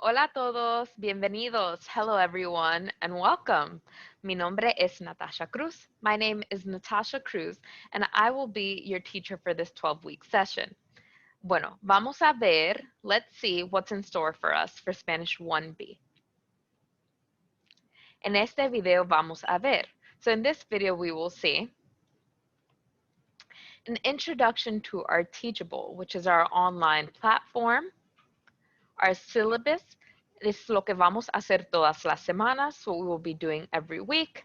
Hola a todos, bienvenidos. Hello everyone and welcome. Mi nombre es Natasha Cruz. My name is Natasha Cruz and I will be your teacher for this 12-week session. Bueno, vamos a ver, let's see what's in store for us for Spanish 1B. En este video vamos a ver. So in this video we will see an introduction to our Teachable, which is our online platform. Our syllabus es lo que vamos a hacer todas las semanas, what we will be doing every week.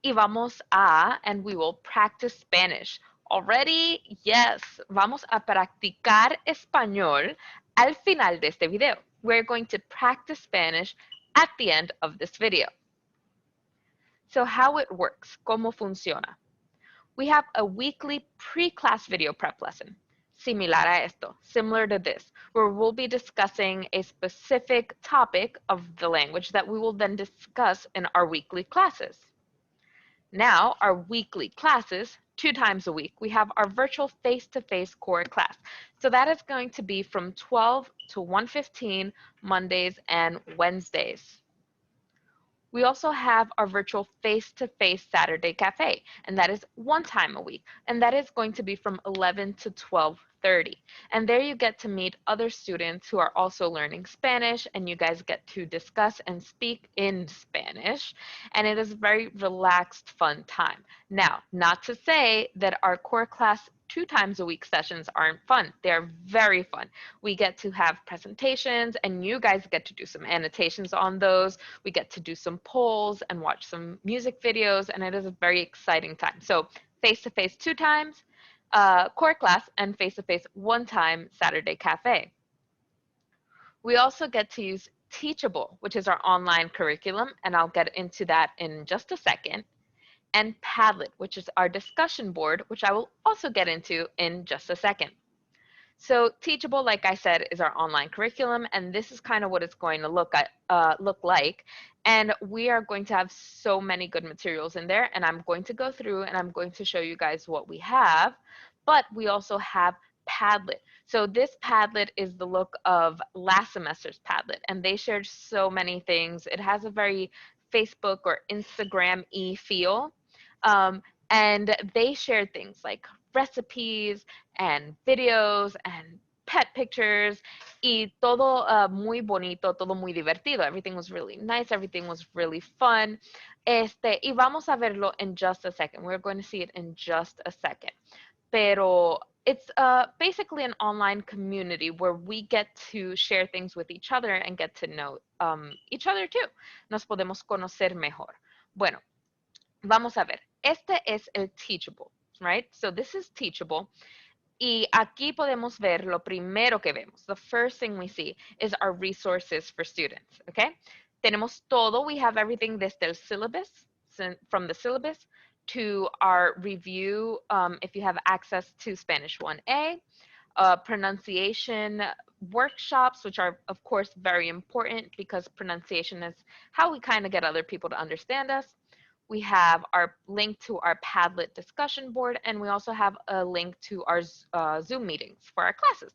Y vamos a, and we will practice Spanish. Already, yes, vamos a practicar español al final de este video. We're going to practice Spanish at the end of this video. So how it works, cómo funciona. We have a weekly pre-class video prep lesson, similar a esto, similar to this, where we'll be discussing a specific topic of the language that we will then discuss in our weekly classes. Now, our weekly classes, 2 times a week, we have our virtual face-to-face core class. So that is going to be from 12 to 1:15 Mondays and Wednesdays. We also have our virtual face-to-face Saturday cafe, and that is 1 time a week, and that is going to be from 11 to 12:30. And there you get to meet other students who are also learning Spanish, and you guys get to discuss and speak in Spanish, and it is a very relaxed, fun time. Now, not to say that our core class 2 times a week sessions aren't fun. They're very fun. We get to have presentations, and you guys get to do some annotations on those. We get to do some polls and watch some music videos, and it is a very exciting time. So face-to-face 2 times, core class, and face-to-face 1 time Saturday cafe. We also get to use Teachable, which is our online curriculum, and I'll get into that in just a second, and Padlet, which is our discussion board, which I will also get into in just a second. So Teachable, like I said, is our online curriculum, and this is kind of what it's going to look like. And we are going to have so many good materials in there, and I'm going to go through and I'm going to show you guys what we have. But we also have Padlet. So this Padlet is the look of last semester's Padlet, and they shared so many things. It has a very Facebook or Instagram-y feel. And they shared things like recipes and videos and pet pictures y todo muy bonito, todo muy divertido. Everything was really nice, everything was really fun. Y vamos a verlo in just a second. We're going to see it in just a second. Pero it's basically an online community where we get to share things with each other and get to know each other too. Nos podemos conocer mejor. Bueno, vamos a ver. Este es el Teachable, right? So this is Teachable. Y aquí podemos ver lo primero que vemos. The first thing we see is our resources for students, okay? Tenemos todo. We have everything desde el syllabus, from the syllabus to our review, if you have access to Spanish 1A, pronunciation workshops, which are, of course, very important because pronunciation is how we kind of get other people to understand us. We have our link to our Padlet discussion board, and we also have a link to our Zoom meetings for our classes.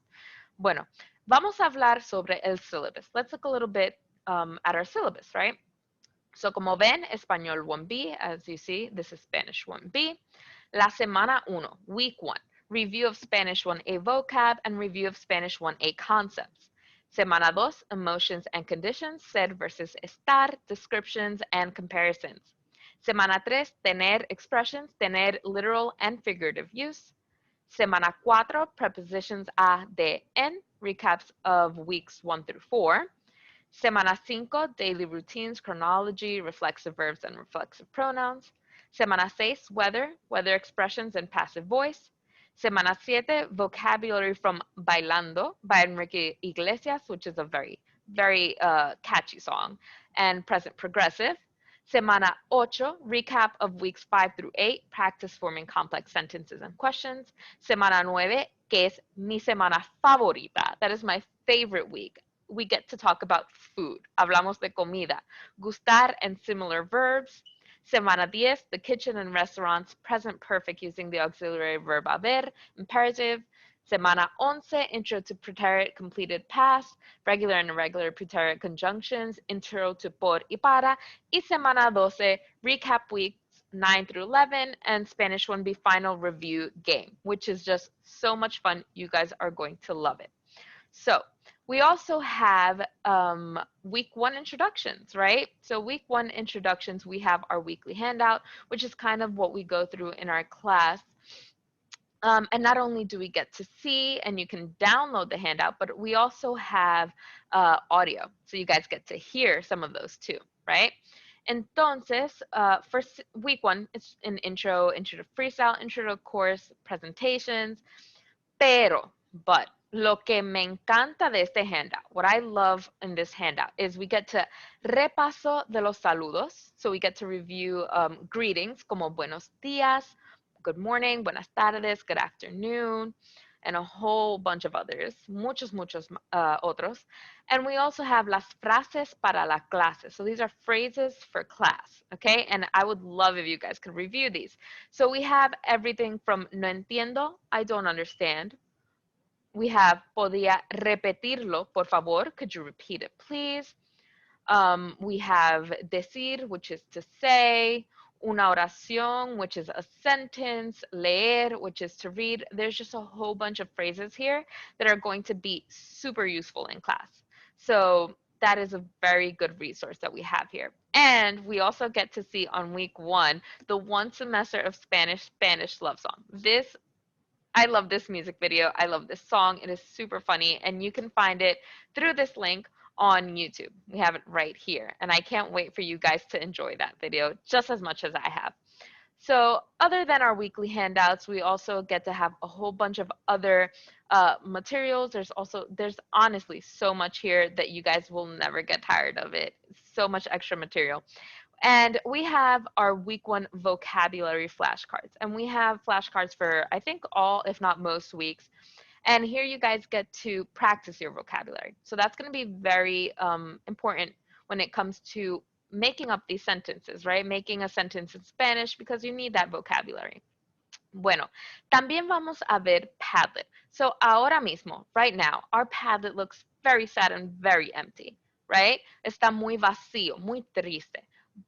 Bueno, vamos a hablar sobre el syllabus. Let's look a little bit at our syllabus, right? So como ven, Español 1B, as you see, this is Spanish 1B. La semana 1, week 1, review of Spanish 1A vocab and review of Spanish 1A concepts. Semana 2, emotions and conditions, ser versus estar, descriptions and comparisons. Semana 3, tener expressions, tener literal and figurative use. Semana 4, prepositions a, de, en, recaps of weeks 1 through 4. Semana 5, daily routines, chronology, reflexive verbs, and reflexive pronouns. Semana 6, weather expressions, and passive voice. Semana 7, vocabulary from Bailando by Enrique Iglesias, which is a very, very catchy song, and present progressive. Semana 8, recap of weeks 5 through 8, practice forming complex sentences and questions. Semana 9, que es mi semana favorita. That is my favorite week. We get to talk about food. Hablamos de comida. Gustar and similar verbs. Semana 10, the kitchen and restaurants, present perfect using the auxiliary verb haber, imperative. Semana 11, intro to preterite completed past, regular and irregular preterite conjunctions, intro to por y para, y Semana 12, recap weeks 9 through 11, and Spanish 1B final review game, which is just so much fun. You guys are going to love it. So we also have week 1 introductions, right? So week 1 introductions, we have our weekly handout, which is kind of what we go through in our class. And not only do we get to see and you can download the handout, but we also have audio. So you guys get to hear some of those too, right? Entonces, for week 1, it's an intro to freestyle, intro to course, presentations, but lo que me encanta de este handout, what I love in this handout is we get to repaso de los saludos. So we get to review greetings como buenos días, good morning, buenas tardes, good afternoon, and a whole bunch of others, muchos otros. And we also have las frases para la clase. So these are phrases for class, okay? And I would love if you guys could review these. So we have everything from no entiendo, I don't understand. We have podía repetirlo, por favor, could you repeat it, please? We have decir, which is to say, una oración, which is a sentence, leer, which is to read. There's just a whole bunch of phrases here that are going to be super useful in class. So that is a very good resource that we have here. And we also get to see on week 1, the 1 semester of Spanish love song. I love this music video. I love this song. It is super funny, and you can find it through this link on YouTube. We have it right here, and I can't wait for you guys to enjoy that video just as much as I have. So other than our weekly handouts, we also get to have a whole bunch of other materials. There's honestly so much here that you guys will never get tired of it. So much extra material. And we have our week 1 vocabulary flashcards. And we have flashcards for, I think, all, if not most weeks. And here you guys get to practice your vocabulary. So that's going to be very important when it comes to making up these sentences, right? Making a sentence in Spanish because you need that vocabulary. Bueno, también vamos a ver Padlet. So ahora mismo, right now, our Padlet looks very sad and very empty, right? Está muy vacío, muy triste.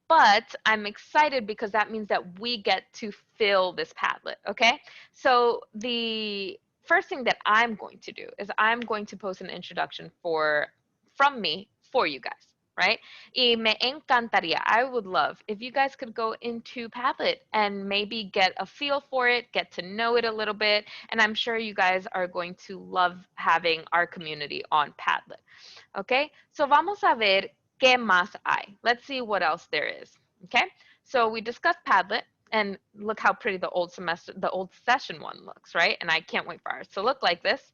But I'm excited because that means that we get to fill this Padlet, okay? So the first thing that I'm going to do is I'm going to post an introduction from me for you guys, right? Y me encantaría, I would love if you guys could go into Padlet and maybe get a feel for it, get to know it a little bit, and I'm sure you guys are going to love having our community on Padlet. Okay, so vamos a ver qué más hay. Let's see what else there is. Okay, so we discussed Padlet, and look how pretty the old session one looks, right? And I can't wait for ours to look like this.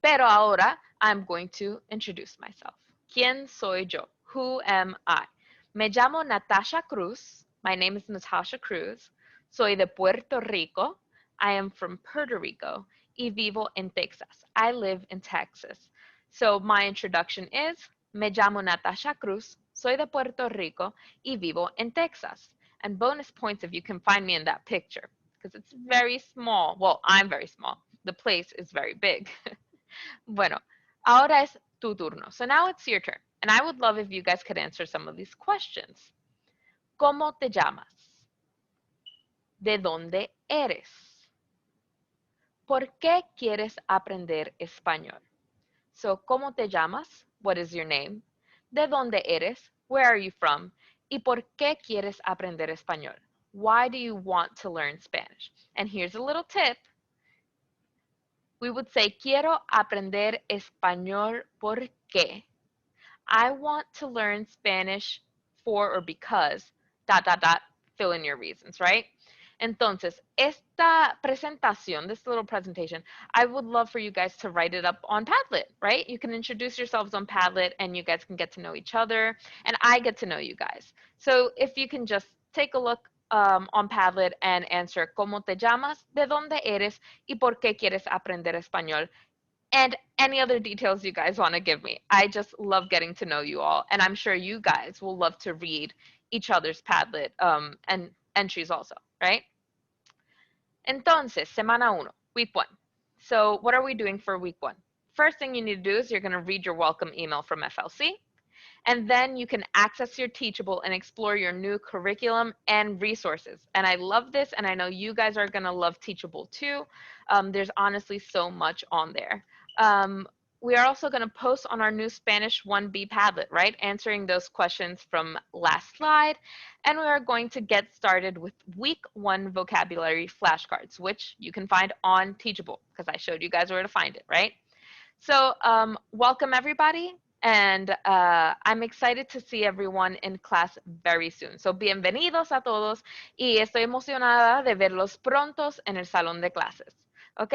Pero ahora I'm going to introduce myself. ¿Quién soy yo? Who am I? Me llamo Natasha Cruz. My name is Natasha Cruz. Soy de Puerto Rico. I am from Puerto Rico. Y vivo en Texas. I live in Texas. So my introduction is, me llamo Natasha Cruz. Soy de Puerto Rico. Y vivo en Texas. And bonus points if you can find me in that picture. Because it's very small. Well, I'm very small. The place is very big. Bueno, ahora es tu turno. So now it's your turn. And I would love if you guys could answer some of these questions. ¿Cómo te llamas? ¿De dónde eres? ¿Por qué quieres aprender español? So, ¿cómo te llamas? What is your name? ¿De dónde eres? Where are you from? ¿Y por qué quieres aprender español? Why do you want to learn Spanish? And here's a little tip. We would say, quiero aprender español porque. I want to learn Spanish for or because, ... fill in your reasons, right? Entonces, esta presentación, this little presentation, I would love for you guys to write it up on Padlet, right? You can introduce yourselves on Padlet and you guys can get to know each other and I get to know you guys. So if you can just take a look on Padlet and answer ¿Cómo te llamas? ¿De dónde eres? ¿Y por qué quieres aprender español? And any other details you guys want to give me. I just love getting to know you all. And I'm sure you guys will love to read each other's Padlet and entries also, right? Entonces, semana 1, week 1. So what are we doing for week 1? First thing you need to do is you're going to read your welcome email from FLC. And then you can access your Teachable and explore your new curriculum and resources. And I love this, and I know you guys are going to love Teachable too. There's honestly so much on there. We are also going to post on our new Spanish 1B Padlet, right? Answering those questions from last slide. And we are going to get started with week 1 vocabulary flashcards, which you can find on Teachable because I showed you guys where to find it, right? So welcome everybody, and I'm excited to see everyone in class very soon. So bienvenidos a todos y estoy emocionada de verlos prontos en el salón de clases. ¿Ok?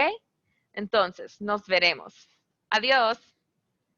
Entonces, nos veremos. Adiós.